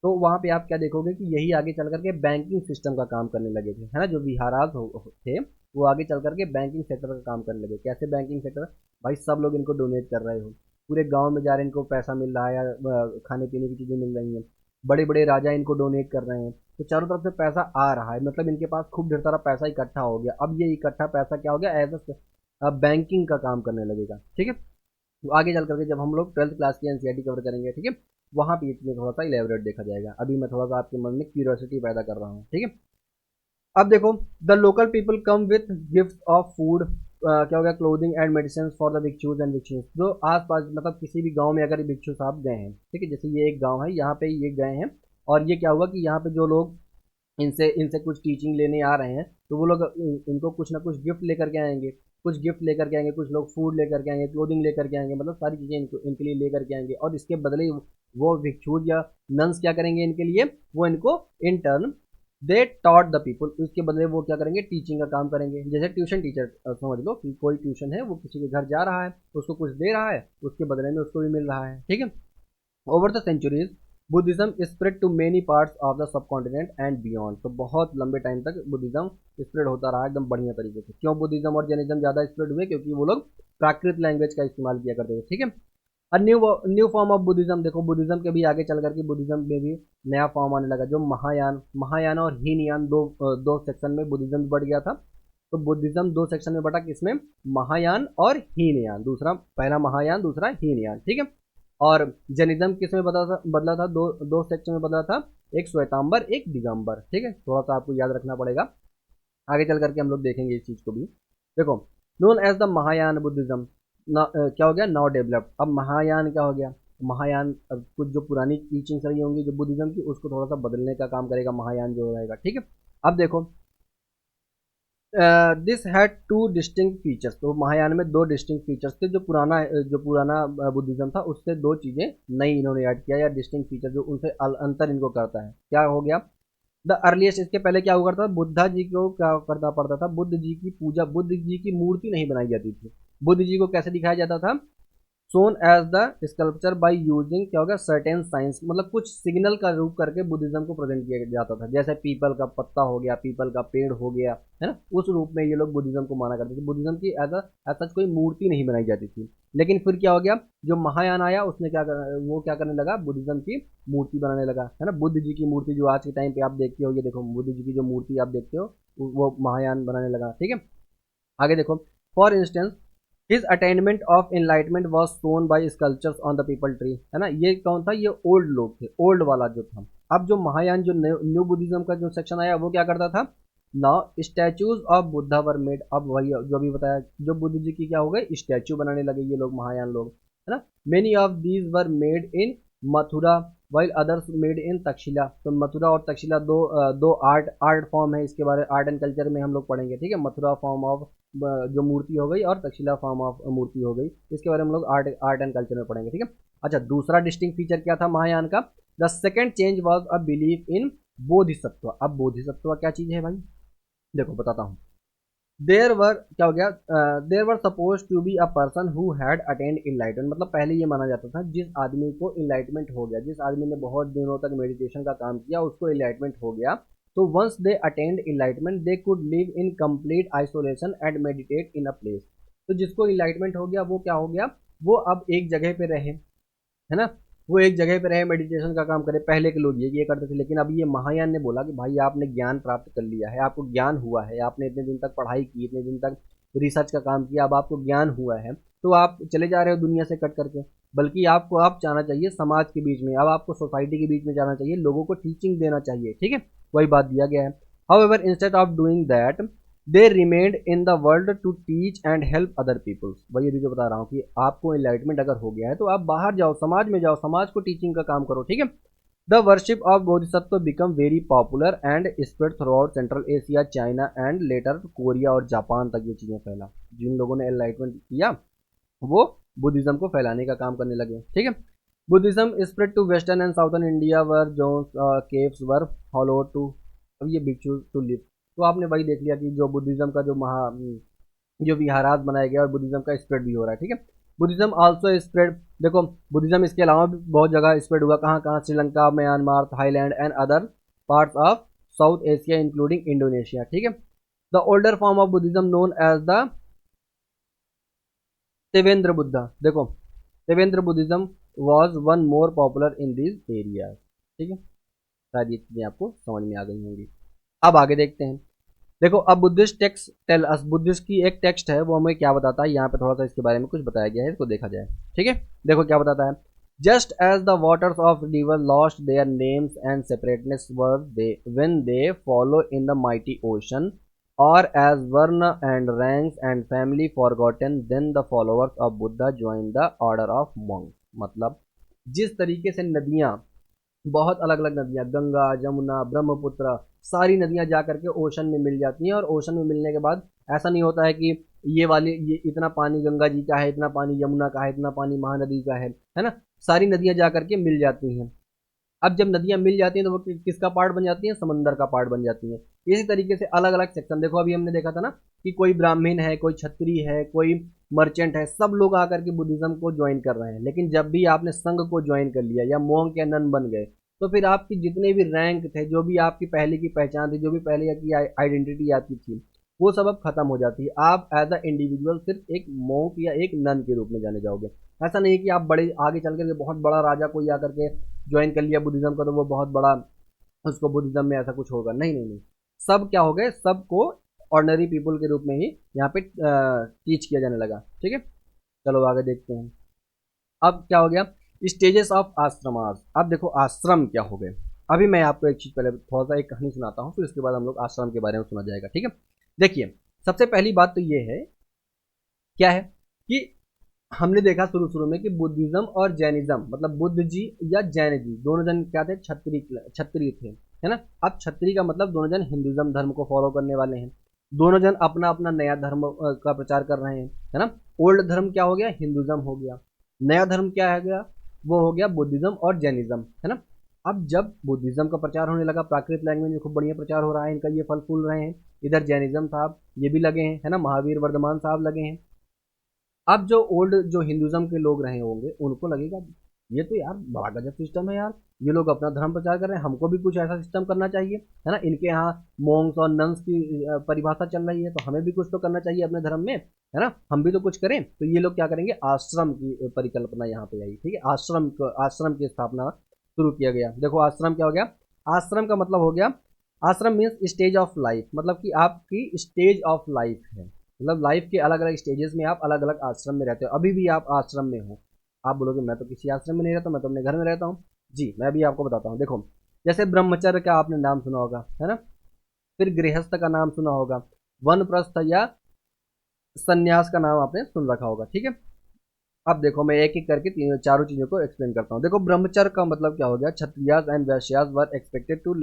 तो वहाँ पे आप क्या देखोगे कि यही आगे चल करके बैंकिंग सिस्टम का काम करने लगे थे, है ना, जो विहाराज थे वो आगे चल करके बैंकिंग सेक्टर का काम करने लगे। कैसे बैंकिंग सेक्टर, भाई सब लोग इनको डोनेट कर रहे हो, पूरे गांव में जा रहे हैं, इनको पैसा मिल रहा है, या खाने पीने की चीज़ें मिल रही हैं, बड़े बड़े राजा इनको डोनेट कर रहे हैं, तो चारों तरफ से पैसा आ रहा है, मतलब इनके पास खूब ढेर सारा पैसा इकट्ठा हो गया। अब ये इकट्ठा पैसा क्या हो गया, एज बैंकिंग का काम करने लगेगा, ठीक है। तो आगे चल करके जब हम लोग 12th क्लास की एनसीईआरटी कवर करेंगे, ठीक है, वहाँ पे ये चीज़ें थोड़ा सा इलेबोरेट देखा जाएगा। अभी मैं थोड़ा सा आपके मन में क्यूरियोसिटी पैदा कर रहा हूँ, ठीक है। अब देखो, the local people come with gift of food, क्या हो गया, clothing and medicine for the bhikshus and bhikshus. जो आस पास मतलब किसी भी गांव में अगर भिक्षु साहब गए हैं, ठीक है, जैसे ये एक गांव है, यहाँ पे ये गए हैं, और ये क्या हुआ कि यहाँ पे जो लोग इनसे इनसे कुछ टीचिंग लेने आ रहे हैं, तो वो लोग इनको कुछ ना कुछ गिफ्ट लेकर के आएंगे, कुछ गिफ्ट लेकर के आएंगे, कुछ लोग फूड लेकर के आएंगे, क्लोथिंग लेकर के आएंगे, मतलब सारी चीज़ें इनके लिए लेकर के आएंगे, और इसके बदले वो भिक्षुज या नन्स क्या करेंगे इनके लिए, वो इनको in turn they taught the people, उसके बदले वो क्या करेंगे, टीचिंग का काम करेंगे। जैसे ट्यूशन टीचर समझ लो कि कोई ट्यूशन है, वो किसी के घर जा रहा है, उसको कुछ दे रहा है, उसके बदले में उसको भी मिल रहा है, ठीक है। Over the centuries Buddhism spread to many parts of the subcontinent and beyond. तो बहुत लंबे टाइम तक बुद्धिज्म स्प्रेड होता रहा एकदम बढ़िया तरीके से। क्यों बुद्धिज्म और जैनिज्म ज़्यादा स्प्रेड हुए, क्योंकि वो लोग प्राकृत लैंग्वेज का इस्तेमाल किया करते थे, ठीक है। और न्यू फॉर्म ऑफ बुद्धिज्म, देखो बुद्धिज्म के भी आगे चल करके बुद्धिज्म में भी नया फॉर्म आने लगा, जो महायान महायान और हीनयान दो सेक्शन में बुद्धिज्म बढ़ गया था। तो बुद्धिज्म दो सेक्शन में बटा, किसमें, महायान और हीनयान, दूसरा पहला महायान, दूसरा हीनयान, ठीक है। और जैनिज्म किस में बदला था, दो दो सेक्शन में बदला था, एक श्वेतांबर एक दिगंबर, ठीक है, थोड़ा सा आपको याद रखना पड़ेगा, आगे चल करके हम लोग देखेंगे इस चीज़ को भी। देखो, known as the Mahayana Buddhism, क्या हो गया, नाउ डेवलप्ड। अब महायान क्या हो गया, महायान अब कुछ जो पुरानी टीचिंग्स रही होंगी जो बुद्धिज्म की, उसको थोड़ा सा बदलने का काम करेगा महायान जो रहेगा, ठीक है। अब देखो, this had two distinct features, तो महायान में दो डिस्टिंक्ट फीचर्स थे। जो पुराना बुद्धिज्म था उससे दो चीज़ें नई इन्होंने ऐड किया, या डिस्टिंक्ट फीचर जो उनसे अंतर इनको करता है। क्या हो गया, द अर्लीस्ट, इसके पहले क्या हुआ था, बुद्धा जी को क्या करना पड़ता था, बुद्ध जी की पूजा, बुद्ध जी की मूर्ति नहीं बनाई जाती थी। बुद्ध जी को कैसे दिखाया जाता था, shown as the sculpture by using, क्या होगा, सर्टेन साइंस, मतलब कुछ सिग्नल का रूप करके बुद्धिज्म को प्रेजेंट किया जाता था। जैसे पीपल का पत्ता हो गया, पीपल का पेड़ हो गया, है ना, उस रूप में ये लोग बुद्धिज्म को माना करते थे। बुद्धिज्म की एज सच कोई मूर्ति नहीं बनाई जाती थी। लेकिन फिर क्या हो गया, जो महायान आया उसने वो क्या करने लगा, बुद्धिज्म की मूर्ति बनाने लगा, है ना। बुद्ध जी की मूर्ति जो आज के टाइम पे आप देखते हो, ये देखो बुद्ध जी की जो मूर्ति आप देखते हो, वो महायान बनाने लगा, ठीक है। आगे देखो, for instance his attainment of enlightenment was shown by sculptures on the people tree, है ना। ये कौन था, ये ओल्ड लोग थे, ओल्ड वाला जो था। अब जो महायान जो न्यू बुद्धिज्म का जो सेक्शन आया, वो क्या करता था, now statues of Buddha were made. अब वही जो भी बताया, जो बुद्ध जी की क्या हो गए, स्टैचू बनाने लगे ये लोग, महायान लोग, है ना। Many of these were made in Mathura while others made in Takshashila. तो मथुरा और तक्षशिला दो आर्ट फॉर्म है, इसके बारे आर्ट एंड कल्चर में हम लोग पढ़ेंगे, ठीक है। मथुरा फॉर्म ऑफ जो मूर्ति हो गई, और तक्षशिला फॉर्म ऑफ मूर्ति हो गई, इसके बारे में हम लोग आर्ट एंड कल्चर में पढ़ेंगे, ठीक है। अच्छा, दूसरा डिस्टिंक्ट फीचर क्या था महायान का, the second change was a believe in Bodhisattva. अब बोधिसत्व क्या चीज़ है भाई, देखो बताता हूँ। देर वर क्या हो गया, there were suppose to be a person who had attend enlightenment, मतलब पहले ये माना जाता था जिस आदमी को इनलाइटमेंट हो गया, जिस आदमी ने बहुत दिनों तक मेडिटेशन का काम किया, उसको इनलाइटमेंट हो गया, तो once they attend enlightenment they could live in complete isolation and meditate in a place. तो जिसको इनलाइटमेंट हो गया वो क्या हो गया, वो अब एक जगह पे रहे, है ना, वो एक जगह पे रहे, मेडिटेशन का काम करे। पहले के लोग ये करते थे, लेकिन अभी ये महायान ने बोला कि भाई आपने ज्ञान प्राप्त कर लिया है, आपको ज्ञान हुआ है, आपने इतने दिन तक पढ़ाई की, इतने दिन तक रिसर्च का काम किया, अब आपको ज्ञान हुआ है, तो आप चले जा रहे हो दुनिया से कट करके। बल्कि आपको अब जाना चाहिए समाज के बीच में, अब आपको सोसाइटी के बीच में जाना चाहिए, लोगों को टीचिंग देना चाहिए, ठीक है, वही बात दिया गया है। However instead of doing that they remained in the world to teach and help other peoples. वही अभी जो बता रहा हूँ कि आपको एनलाइटमेंट अगर हो गया है तो आप बाहर जाओ, समाज में जाओ, समाज को टीचिंग का काम करो, ठीक है। The worship of Bodhisattva become very popular and spread through out central Asia, China and later Korea और जापान तक ये चीज़ें फैला। जिन लोगों ने एनलाइटमेंट किया वो बुद्धिज्म को फैलाने का काम करने लगे, ठीक है। Buddhism spread to western and southern India were जो केव्स वर फॉलो टू, अब ये भिक्षु टू लिव। तो आपने वही देख लिया कि जो बुद्धिज्म का जो विहारात बनाया गया और बुद्धिज्म का स्प्रेड भी हो रहा है, ठीक है। बुद्धिज्म आल्सो स्प्रेड, देखो बुद्धिज्म इसके अलावा भी बहुत जगह स्प्रेड हुआ, कहाँ कहाँ, Sri Lanka, Myanmar, Thailand and other parts of South Asia including Indonesia, ठीक है। The older form of Buddhism known as the Devendra Buddha, देखो Devendra Buddhism was one more popular in this area, ठीक है। शायद ये चीज़ें आपको समझ में आ गई होंगी। अब आगे देखते हैं। देखो अब Buddhist text tell us, Buddhist की एक टेक्स्ट है वो हमें क्या बताता है, यहाँ पे थोड़ा सा इसके बारे में कुछ बताया गया है, इसको देखा जाए, ठीक है। देखो क्या बताता है, just as the waters of river lost their names and separateness were they when they follow in the mighty ocean, और as varna and ranks and family forgotten then the followers of Buddha join the order of monk. मतलब जिस तरीके से नदियाँ, बहुत अलग अलग नदियाँ, गंगा, जमुना, ब्रह्मपुत्र, सारी नदियाँ जा करके ओशन में मिल जाती हैं, और ओशन में मिलने के बाद ऐसा नहीं होता है कि ये इतना पानी गंगा जी का है, इतना पानी यमुना का है, इतना पानी महानदी का है ना। सारी नदियाँ जा करके मिल जाती हैं। अब जब नदियाँ मिल जाती हैं तो वो किसका पार्ट बन जाती हैं, समंदर का पार्ट बन जाती हैं। इसी तरीके से अलग अलग सेक्शन, देखो अभी हमने देखा था ना कि कोई ब्राह्मण है, कोई क्षत्रिय है, कोई मर्चेंट है, सब लोग आकर के बुद्धिज्म को ज्वाइन कर रहे हैं। लेकिन जब भी आपने संघ को ज्वाइन कर लिया या मोंक या नन बन गए, तो फिर आपकी जितने भी रैंक थे, जो भी आपकी पहले की पहचान थी, जो भी पहले की आइडेंटिटी आपकी थी, वो सब अब खत्म हो जाती है। आप एज अ इंडिविजुअल सिर्फ एक मोंक या एक नन के रूप में जाने जाओगे। ऐसा नहीं कि आप बड़े आगे चल करके बहुत बड़ा राजा कोई आकर के ज्वाइन कर लिया बुद्धिज्म का तो वो बहुत बड़ा, उसको बुद्धिज्म में ऐसा कुछ होगा, नहीं नहीं नहीं। सब क्या हो गए, सबको ऑर्डिनरी पीपल के रूप में ही यहाँ पे टीच किया जाने लगा, ठीक है। चलो आगे देखते हैं। अब क्या हो गया, स्टेजेस ऑफ आश्रमास। अब देखो आश्रम क्या हो गए। अभी मैं आपको एक चीज पहले थोड़ा सा एक कहानी सुनाता हूँ, फिर उसके बाद हम लोग आश्रम के बारे में सुना जाएगा, ठीक है। देखिए सबसे पहली बात तो ये है, क्या है कि हमने देखा शुरू शुरू में कि बुद्धिज्म और जैनिज्म, मतलब बुद्ध जी या जैन जी, दोनों जन क्या थे, क्षत्रिय थे, है ना। अब क्षत्रिय का मतलब दोनों जन हिंदुइज्म धर्म को फॉलो करने वाले हैं, दोनों जन अपना अपना नया धर्म का प्रचार कर रहे हैं, है ना। ओल्ड धर्म क्या हो गया, हिंदुइज्म हो गया, नया धर्म क्या है गया, वो हो गया बुद्धिज्म और जैनिज्म, है ना। अब जब बुद्धिज्म का प्रचार होने लगा, प्राकृत लैंग्वेज में खूब बढ़िया प्रचार हो रहा है इनका, ये फल फूल रहे हैं, इधर जैनिज्म साहब ये भी लगे हैं, है ना, महावीर वर्धमान साहब लगे हैं। अब जो ओल्ड जो हिंदुज्म के लोग रहे होंगे उनको लगेगा ये तो यार बड़ा गजब सिस्टम है यार, ये लोग अपना धर्म प्रचार कर रहे हैं, हमको भी कुछ ऐसा सिस्टम करना चाहिए, है ना। इनके यहाँ मोंग्स और नन्स की परिभाषा चल रही है, तो हमें भी कुछ तो करना चाहिए अपने धर्म में, है ना, हम भी तो कुछ करें। तो ये लोग क्या करेंगे, आश्रम की परिकल्पना यहाँ पे आई, ठीक है। आश्रम की स्थापना शुरू किया गया। देखो आश्रम क्या हो गया, आश्रम का मतलब हो गया, आश्रम मीन्स स्टेज ऑफ लाइफ, मतलब कि आपकी स्टेज ऑफ लाइफ है, मतलब लाइफ के अलग अलग स्टेजेस में आप अलग अलग आश्रम में रहते हो। अभी भी आप आश्रम में हो, आप बोलोगे मैं तो किसी आश्रम में नहीं रहता, मैं तो अपने घर में रहता हूँ। जी मैं भी आपको बताता हूँ। देखो जैसे ब्रह्मचर्य का आपने नाम सुना होगा, है ना, फिर गृहस्थ का नाम सुना होगा, वनप्रस्थ या संन्यास का नाम आपने सुन रखा होगा, ठीक है। अब देखो मैं एक एक करके तीनों चारों चीजों को एक्सप्लेन करता हूँ। देखो ब्रह्मचर्य का मतलब क्या हो गया, Kshatriyas and Vaishyas were expected to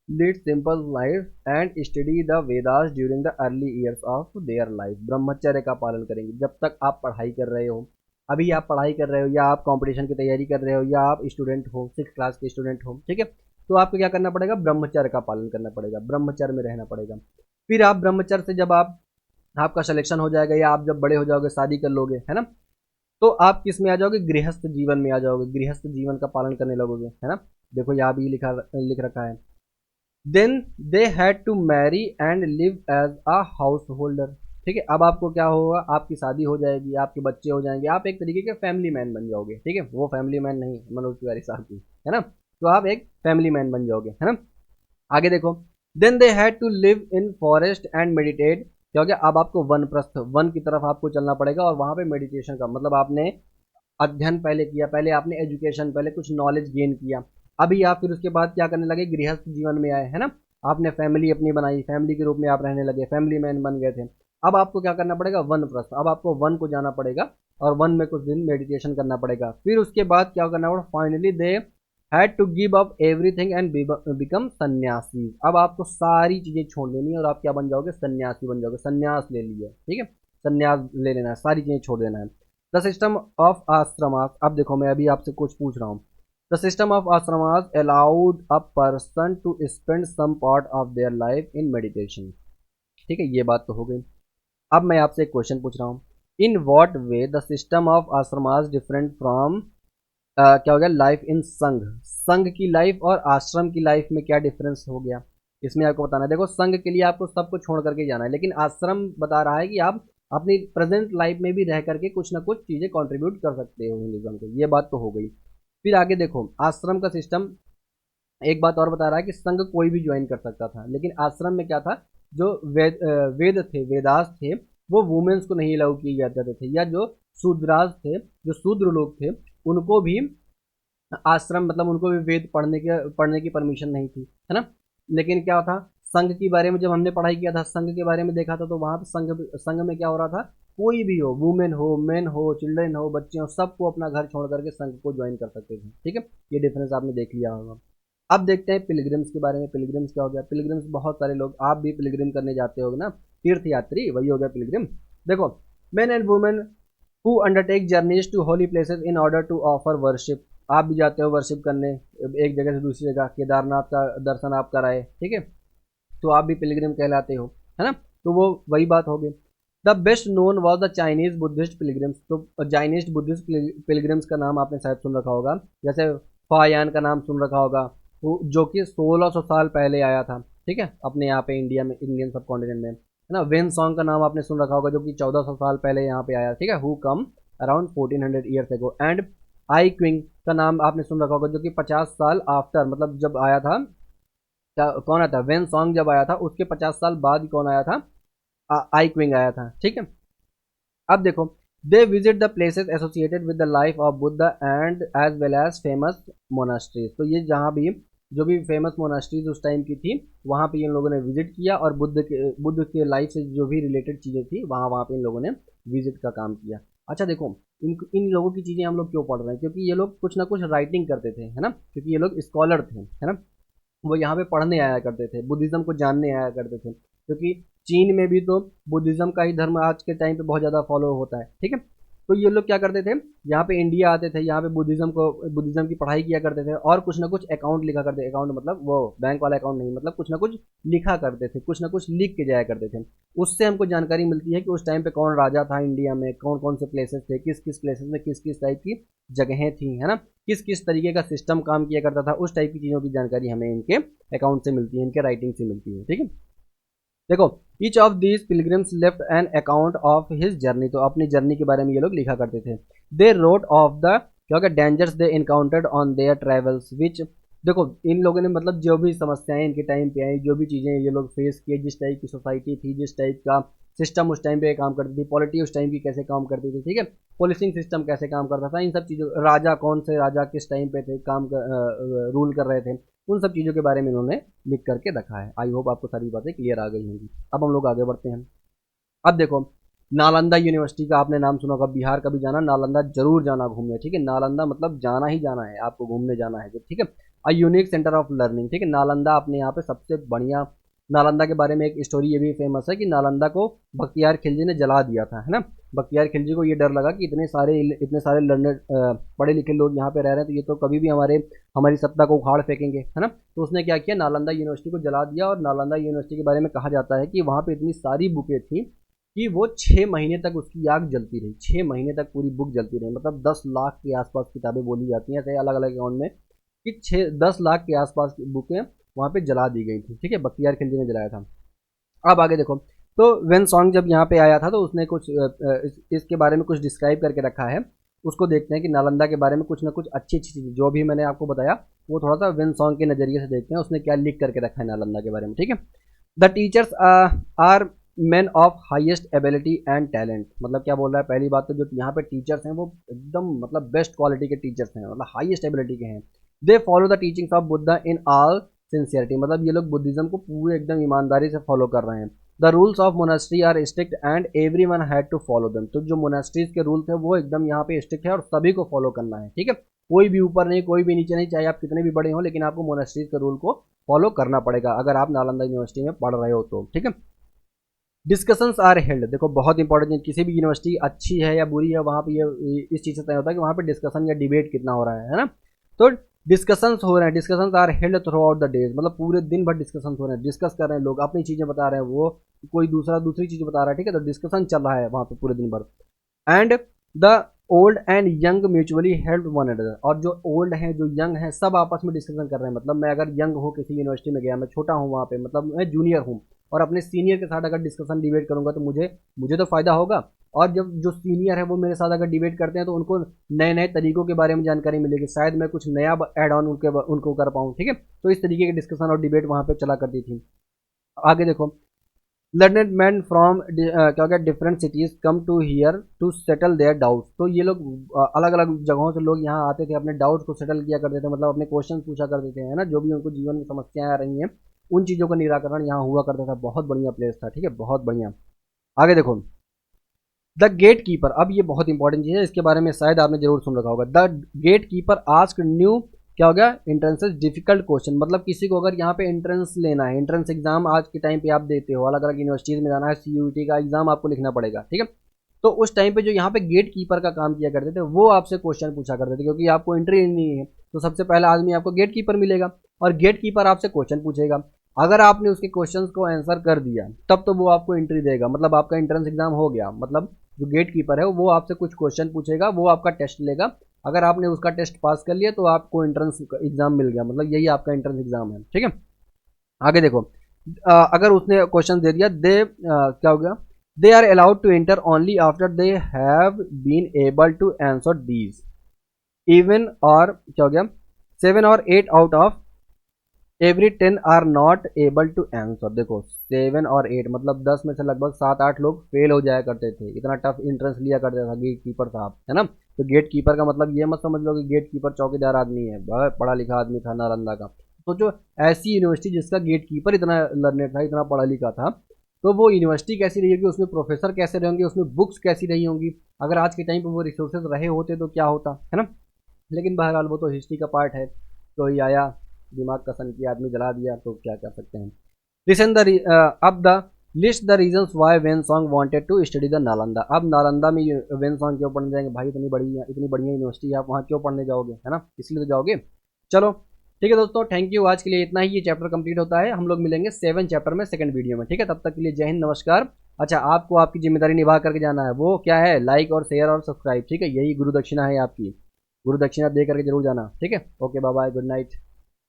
lead simple life and study the Vedas during the early years of their life. ब्रह्मचर्य का पालन करेंगे जब तक आप पढ़ाई कर रहे हो, अभी आप पढ़ाई कर रहे हो या आप कंपटीशन की तैयारी कर रहे हो या आप स्टूडेंट हो, 6 क्लास के स्टूडेंट हो, ठीक है। तो आपको क्या करना पड़ेगा, ब्रह्मचर्य का पालन करना पड़ेगा, ब्रह्मचर्य में रहना पड़ेगा। फिर आप ब्रह्मचर्य से जब आप आपका सिलेक्शन हो जाएगा या आप जब बड़े हो जाओगे, शादी कर लोगे, है ना, तो आप किस में आ जाओगे, गृहस्थ जीवन में आ जाओगे, गृहस्थ जीवन का पालन करने लगोगे, है ना। देखो यहाँ भी लिख रखा है, then they had to marry and live as a householder. ठीक है। अब आपको क्या होगा, आपकी शादी हो जाएगी, आपके बच्चे हो जाएंगे, आप एक तरीके के फैमिली मैन बन जाओगे। ठीक है, वो फैमिली मैन नहीं मनोज तिवारी साहब की, है ना। तो आप एक फैमिली मैन बन जाओगे, है ना। आगे देखो, then they had to live in forest and meditate. क्या हो गया, अब आपको वन प्रस्थ, वन की तरफ आपको चलना पड़ेगा और वहां पे मेडिटेशन का मतलब आपने अध्ययन पहले किया, पहले आपने एजुकेशन, पहले कुछ नॉलेज गेन किया। अभी आप फिर उसके बाद क्या करने लगे, गृहस्थ जीवन में आए, है ना। आपने फैमिली अपनी बनाई, फैमिली के रूप में आप रहने लगे, फैमिली मैन बन गए थे। अब आपको क्या करना पड़ेगा, वन प्रस्थ, अब आपको वन को जाना पड़ेगा और वन में कुछ दिन मेडिटेशन करना पड़ेगा। फिर उसके बाद क्या करना पड़ेगा, finally they had to give up everything and become sannyasi. अब आपको सारी चीजें छोड़ देनी है और आप क्या बन जाओगे, सन्यासी बन जाओगे। सन्यास ले लिया, ठीक है, सन्यास ले लेना है, सारी चीजें छोड़ देना है। द सिस्टम ऑफ आश्रमास, अब देखो मैं अभी आपसे कुछ पूछ रहा हूँ। The system of ashramas allowed a person to spend some part of their life in meditation. ठीक है, ये बात तो हो गई। अब मैं आपसे एक क्वेश्चन पूछ रहा हूँ, in what way the system of ashramas different from क्या हो गया, लाइफ इन संघ। संघ की लाइफ और आश्रम की लाइफ में क्या डिफरेंस हो गया, इसमें आपको बताना है। देखो, संघ के लिए आपको सब कुछ छोड़ करके जाना है, लेकिन आश्रम बता रहा है कि आप अपनी प्रेजेंट लाइफ में भी रह करके कुछ ना कुछ चीजें कंट्रीब्यूट कर सकते हो हिंदुज्म को। ये बात तो हो गई। फिर आगे देखो, आश्रम का सिस्टम एक बात और बता रहा है कि संघ कोई भी ज्वाइन कर सकता था, लेकिन आश्रम में क्या था, जो वेद थे, वेदास थे, वो वुमेन्स को नहीं अलाउ किए जाते थे, या जो शूद्रास थे, जो शूद्र लोग थे, उनको भी आश्रम मतलब उनको भी वेद पढ़ने की परमिशन नहीं थी, है ना। लेकिन क्या था, संघ के बारे में जब हमने पढ़ाई किया था, संघ के बारे में देखा था, तो वहां पे संघ संघ में क्या हो रहा था, कोई भी हो, वुमेन हो, मेन हो, चिल्ड्रन हो, बच्चे हो, सबको अपना घर छोड़ करके संघ को ज्वाइन कर सकते थे। ठीक है, ये डिफरेंस आपने देख लिया होगा। अब देखते हैं पिलग्रिम्स के बारे में। पिलग्रिम्स क्या हो गया, पिलग्रिम्स बहुत सारे लोग, आप भी पिलग्रिम करने जाते हो ना, तीर्थ यात्री, वही हो गया पिलग्रिम। देखो, men and women who undertake journeys to holy places in order to offer worship. आप भी जाते हो वर्शिप करने एक जगह से दूसरी जगह, केदारनाथ का दर्शन आप कराए, ठीक है, तो आप भी पिलग्रिम कहलाते हो, है ना। तो वो वही बात होगी। The best known was the Chinese Buddhist pilgrims. तो चाइनीज बुद्धिस्ट पिलग्रिम्स का नाम आपने शायद सुन रखा होगा, जैसे फायान का नाम सुन रखा होगा, जो कि 1600 साल पहले आया था, ठीक है, अपने यहाँ पे इंडिया में, इंडियन सब कॉन्टिनेंट में, है ना। वेन सॉन्ग का नाम आपने सुन रखा होगा, जो कि 1400 साल पहले यहाँ पे आया, ठीक है, who come around 1400 years ago. And I Qing का नाम आपने सुन रखा होगा, जो कि 50 साल आफ्टर, मतलब जब आया था, क्या कौन आया था, वेन सॉन्ग जब आया था उसके 50 साल बाद कौन आया था, आई क्विंग आया था। ठीक है, अब देखो, they visit the places associated with the life of Buddha and as well as famous monasteries. तो ये जहाँ भी जो भी फेमस मोनास्ट्रीज उस टाइम की थी, वहाँ पे इन लोगों ने विजिट किया और बुद्ध के लाइफ से जो भी रिलेटेड चीज़ें थी, वहाँ वहाँ पे इन लोगों ने विजिट का काम किया। अच्छा देखो, इन लोगों की चीज़ें हम लोग क्यों पढ़ रहे हैं, क्योंकि ये लोग कुछ ना कुछ राइटिंग करते थे, है ना, क्योंकि ये लोग स्कॉलर थे, है ना। वो यहाँ पे पढ़ने आया करते थे, बुद्धिज्म को जानने आया करते थे, क्योंकि चीन में भी तो बुद्धिज्म का ही धर्म आज के टाइम पे बहुत ज़्यादा फॉलो होता है। ठीक है, तो ये लोग क्या करते थे, यहाँ पे इंडिया आते थे, यहाँ पे बुद्धिज्म की पढ़ाई किया करते थे और कुछ ना कुछ अकाउंट लिखा करते, अकाउंट मतलब वो बैंक वाला अकाउंट नहीं, मतलब कुछ ना कुछ लिखा करते थे, कुछ ना कुछ लिख के जाया करते थे। उससे हमको जानकारी मिलती है कि उस टाइम पे कौन राजा था इंडिया में, कौन कौन से प्लेसेस थे, किस किस प्लेसेस में किस किस टाइप की जगहें थी, है ना, किस किस तरीके का सिस्टम काम किया करता था, उस टाइप की चीज़ों की जानकारी हमें इनके अकाउंट से मिलती है, इनके राइटिंग से मिलती है। ठीक है, देखो, each of these pilgrims left an account of his journey. तो अपनी जर्नी के बारे में ये लोग लिखा करते थे। दे रोड ऑफ द क्या होगा, dangers they encountered on their travels which. देखो, इन लोगों ने मतलब जो भी समस्याएं इनके टाइम पे आई, जो भी चीज़ें ये लोग फेस किए, जिस टाइप की सोसाइटी थी, जिस टाइप का सिस्टम उस टाइम पे काम करती थी, पॉलिटी उस टाइम की कैसे काम करती थी, ठीक है, पुलिसिंग सिस्टम कैसे काम करता था, इन सब चीज़ों, राजा कौन से राजा किस टाइम पे थे, रूल कर रहे थे, उन सब चीज़ों के बारे में इन्होंने लिख करके रखा है। आई होप आपको सारी बातें क्लियर आ गई होंगी। अब हम लोग आगे बढ़ते हैं। अब देखो, नालंदा यूनिवर्सिटी का आपने नाम सुना होगा, बिहार का भी जाना, नालंदा जरूर जाना घूमने, ठीक है, नालंदा मतलब जाना ही जाना है, आपको घूमने जाना है, ठीक है। A unique centre of learning, ठीक है, नालंदा अपने यहाँ पे सबसे बढ़िया। नालंदा के बारे में एक स्टोरी ये भी फेमस है कि नालंदा को बख्तियार खिलजी ने जला दिया था, है ना। बख्तियार खिलजी को ये डर लगा कि इतने सारे लर्नर पढ़े लिखे लोग यहाँ पे रह रहे हैं, तो ये तो कभी भी हमारी सत्ता को उखाड़ फेंकेंगे, है ना। तो उसने क्या किया, नालंदा यूनिवर्सिटी को जला दिया। और नालंदा यूनिवर्सिटी के बारे में कहा जाता है कि वहाँ पे इतनी सारी बुकें थी कि वो 6 महीने तक उसकी आग जलती रही, 6 महीने तक पूरी बुक जलती रही, मतलब 10 लाख के आसपास किताबें बोली जाती हैं ऐसे अलग अलग अकाउंट में, कि 10 लाख के आसपास की बुकें वहाँ पे जला दी गई थी, ठीक है, बख्तियार खिलजी ने जलाया था। अब आगे देखो, तो वेनसोंग जब यहाँ पे आया था तो उसने कुछ इसके बारे में कुछ डिस्क्राइब करके रखा है, उसको देखते हैं कि नालंदा के बारे में कुछ ना कुछ अच्छी अच्छी चीज़ जो भी मैंने आपको बताया वो थोड़ा सा वेनसोंग के नज़रिए से देखते हैं उसने क्या लिख करके रखा है नालंदा के बारे में। ठीक है, the teachers are man of highest ability and talent. मतलब क्या बोल रहा है, पहली बात तो जो यहाँ पे टीचर्स हैं वो एकदम मतलब बेस्ट क्वालिटी के टीचर्स हैं, मतलब हाईएस्ट एबिलिटी के हैं। They follow the teachings of Buddha in all sincerity, मतलब ये लोग बुद्धिज्म को पूरे एकदम ईमानदारी से फॉलो कर रहे हैं। The rules of monastery are strict and every one had to follow them, तो जो मोनास्ट्रीज के रूल्स है वो एकदम यहाँ पे स्ट्रिक्ट है और सभी को फॉलो करना है। ठीक है, कोई भी ऊपर नहीं कोई भी नीचे नहीं, चाहे आप कितने भी बड़े हो, लेकिन आपको मोनास्ट्रीज के रूल को फॉलो करना पड़ेगा अगर आप नालंदा यूनिवर्सिटी में पढ़ रहे हो तो। ठीक है, डिस्कशंस आर हेल्ड, देखो बहुत इंपॉर्टेंट है, किसी भी यूनिवर्सिटी अच्छी है या बुरी है वहाँ पे ये इस चीज़ से तय होता है कि वहाँ पे डिस्कशन या डिबेट कितना हो रहा है ना। तो डिस्कशंस हो रहे हैं, discussions are held throughout the days, मतलब पूरे दिन भर डिस्कशंस हो रहे हैं, डिस्कस कर रहे हैं लोग, अपनी चीज़ें बता रहे हैं, वो कोई दूसरी चीज़ बता रहा है। ठीक है, तो डिस्कशन चल रहा है वहाँ पे पूरे दिन भर। And the old and young mutually help one another, और जो ओल्ड हैं जो यंग हैं सब आपस में डिस्कशन कर रहे हैं। मतलब मैं अगर यंग हूँ किसी यूनिवर्सिटी में गया, मैं छोटा हूँ वहाँ पे, मतलब मैं जूनियर हूँ और अपने सीनियर के साथ अगर डिस्कशन डिबेट करूँगा तो मुझे तो फ़ायदा होगा, और जब जो सीनियर है वो मेरे साथ अगर डिबेट करते हैं तो उनको नए नए तरीकों के बारे में जानकारी मिलेगी, शायद मैं कुछ नया ऐड ऑन उनको कर पाऊँ। ठीक है, तो इस तरीके के डिस्कशन और डिबेट वहाँ पे चला करती थी। आगे देखो, लर्नेड मैन फ्रॉम क्या हो गया different cities come to here to settle their doubts, तो ये लोग अलग अलग जगहों से लोग यहाँ आते थे, अपने डाउट्स को सेटल किया करते थे, मतलब अपने क्वेश्चन पूछा करते थे, है ना, जो भी उनको जीवन में समस्याएं आ रही हैं उन चीज़ों का निराकरण यहाँ हुआ करता था। बहुत बढ़िया प्लेस था। ठीक है, बहुत बढ़िया। आगे देखो, द गेट कीपर, अब ये बहुत इंपॉर्टेंट चीज़ है, इसके बारे में शायद आपने जरूर सुन रखा होगा। The gatekeeper ask new क्या हो गया एंट्रेंस डिफिकल्ट क्वेश्चन, मतलब किसी को अगर यहाँ पे एंट्रेंस लेना है, एंट्रेंस एग्जाम आज के टाइम पे आप देते हो, अलग अलग यूनिवर्सिटीज़ में जाना है, सीयूईटी का एग्जाम आपको लिखना पड़ेगा। ठीक है, तो उस टाइम पे जो यहाँ पे गेट कीपर का काम किया करते थे वो आपसे क्वेश्चन पूछा करते थे, क्योंकि आपको एंट्री नहीं है तो सबसे पहला आदमी आपको गेट कीपर मिलेगा और गेट कीपर आपसे क्वेश्चन पूछेगा। अगर आपने उसके क्वेश्चंस को आंसर कर दिया तब तो वो आपको एंट्री देगा, मतलब आपका एंट्रेंस एग्जाम हो गया। मतलब जो गेट कीपर है वो आपसे कुछ क्वेश्चन पूछेगा, वो आपका टेस्ट लेगा, अगर आपने उसका टेस्ट पास कर लिया तो आपको एंट्रेंस एग्जाम मिल गया, मतलब यही आपका एंट्रेंस एग्जाम है। ठीक है, आगे देखो, अगर उसने क्वेश्चन दे दिया, क्या हो गया, they are allowed to enter only after they have been able to answer these even, और क्या हो गया 7 और 8 out of every 10 are not able to answer. देखो 7 और 8 मतलब 10 में से लगभग 7-8 लोग फेल हो जाया करते थे, इतना टफ एंट्रेंस लिया करता था गेट कीपर साहब, है ना। तो गेट कीपर का मतलब ये मत समझ लो कि गेट कीपर चौकीदार आदमी है, बहुत पढ़ा लिखा आदमी था नालंदा का। तो जो ऐसी यूनिवर्सिटी जिसका गेट कीपर इतना लर्नेड था, इतना पढ़ा लिखा था, तो वो यूनिवर्सिटी कैसी रही होगी, उसमें प्रोफेसर कैसे रहेंगे, उसमें बुक्स कैसी रही होंगी, अगर आज के टाइम पर वो रिसोर्सेज रहे होते तो क्या होता, है ना। लेकिन बहरहाल वो तो हिस्ट्री का पार्ट है, तो ये आया दिमाग का सन किया, आदमी जला दिया, तो क्या कर सकते हैं। लिसन द अब the list the reasons why Xuanzang wanted to study the Nalanda. अब नालंदा में वेनसोंग क्यों पढ़ने जाएंगे भाई, इतनी बढ़िया यूनिवर्सिटी है, आप वहाँ क्यों पढ़ने जाओगे, है ना, इसलिए तो जाओगे। चलो ठीक है दोस्तों, थैंक यू, आज के लिए इतना ही, ये चैप्टर कंप्लीट होता है, हम लोग मिलेंगे 7 चैप्टर में सेकंड वीडियो में। ठीक है, तब तक के लिए जय हिंद, नमस्कार। अच्छा, आपको आपकी जिम्मेदारी निभा करके जाना है, वो क्या है, लाइक और शेयर और सब्सक्राइब। ठीक है, यही गुरु दक्षिणा है आपकी, गुरु दक्षिणा दे करके जरूर जाना। ठीक है, okay, bye bye, good night.